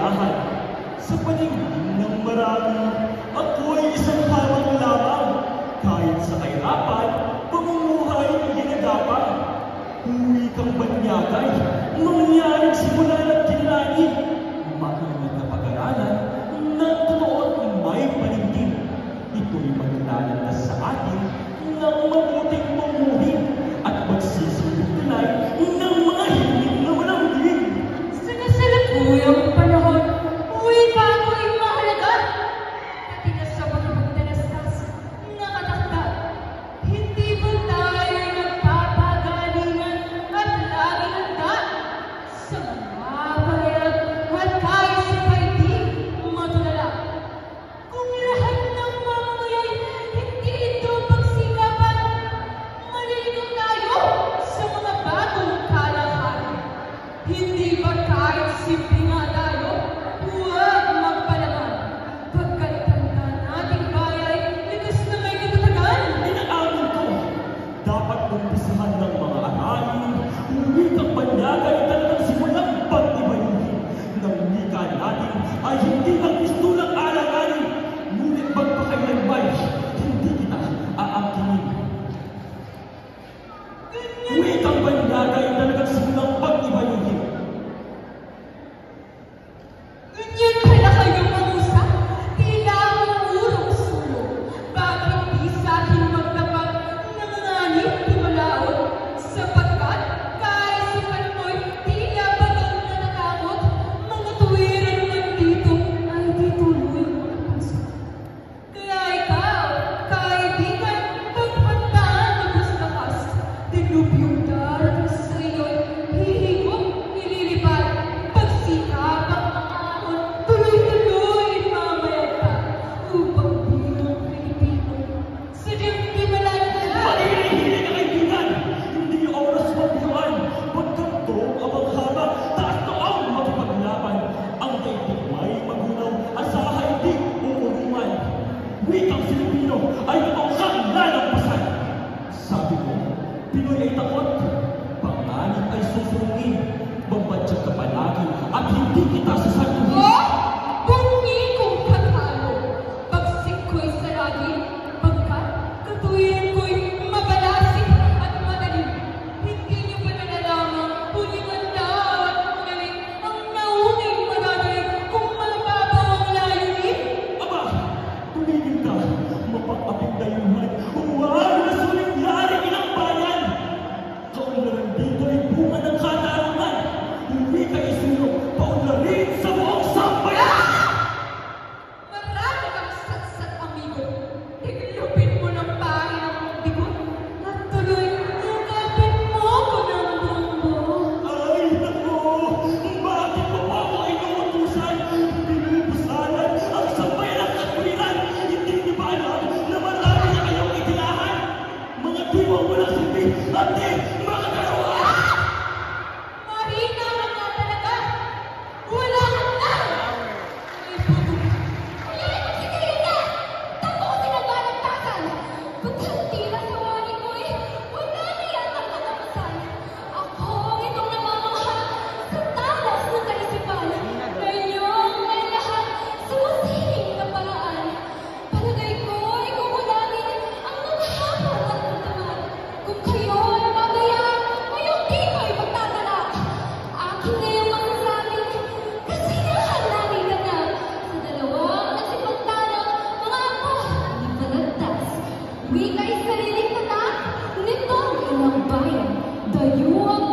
kaligayahan. Sa paningin ng marami, ako ay isang hamon lamang. Kahit sa kahirapan, pamumuhay ay ginagapan. Uwi kang banyagay, mangyaring simula ng kinlani. Maingat na pag-aralan, na totoo at may panindig. Ito'y maglalandas sa atin ng mabuting mamuhi at magsisilbay ng mga hiling na walang din. Sa nasalukuyang panahon, wika ko'y mahalaga. Pati na sa pagpagdalastas, nakatakda. Hindi ba tayo'y nagpapagalingan at laging handa? Sa mga pahirap at kahit sa paigting matulala. Kung lahat ng mamamayan hindi ito pagsikapan, maliligaw tayo sa mga bagong kalakaran. Hindi ba kahit simple nga tayo, huwag magpalaman. Pagkalitanda nating bayay, likas na may katatagan. Inaamin ko, dapat umpisahan ng mga aralin. Wikang banyagay talagang simulang pag-ibayuhin. Ng wika natin ay hindi lang istulang alang-alin. Ngunit magpakailanman, hindi kita aangkinin. Wikang banyagay talagang simulang pag-ibayuhin. Ganyan pala kayong mag-usap, tila akong urong sulo. Bakit di sa akin magdapat ng nganib tumalaot? Sapagkat kahit sikat mo'y tila bagang nanatakot, mga tuwiran man dito ay di tuloy makapasok. Kaya ikaw, kaibigan, pagpantaan magustakas, dilubyong darating sa iyo'y hihigop, nililipad, pagsikap ang makaon, tuloy-tuloy mamayag ka, upang bilang Pilipino, sadyang di malalala. Panihili na kaibigan, hindi oras magbuwan. Pagkanto ang maghaba, taas na ang makipaglaban. Ang daigdig may magunaw, asahay di uurungan. Wikang Filipino ay ikaw kang lalampasan. Sabi ko, Pinoy ay takot, panganib ay susurungin. Magbadyag ka palagi at hindi kita sasaguhin. Oh! Bungi kong katalo, pagsik ko'y saragi, pagkat katuwiran ko'y mabalasik at madaling. Hindi niyo ba nalalaman, pulimanda at magaling, ang naunang magagaling kung mababaw ang layunin? Aba, tumigil ka, mapapapit na yuhan. Huwag na sulit yaring ilang bayan. Kaunlaran dito ay bunga ng katarungan. Hindi ka isulong, paunlarin sa buong sambayan. Marami kang satsat, amigo. Tiglupin mo ng pangin ang bigot at tuloy ugapin mo ko ng buong. Ay, naku, bakit mo pa ako inuutusan? Pinupusalan ang sambayan ng katwiran. Hindi niyo ba alam na marami na kayong itilahan? Mga diwang walang silbi at di makakaruan. Mahina ka nga talaga. Wala kang lang. Ay, puto. Ulit, magsitigil ka! Tapusin ang balagtasan! Pagkanti na sa wali ko wala na yatang katapusan. Ako ang itong namamahal sa talas ng kaisipan. Ngayong may lahat sa masining na paraan. Palagay ko, ikaw ulangin ang mga hapon at katawan. Kung kayo ay mamaya, ngayong di ko'y magtatala. Akin na yung masasabi, kasi nahalangin ka na. Sa dalawang nagsipagtalo, mga apo, hindi panagtas. Wika'y sariling tatak, nitong ilang bayan. Dayuang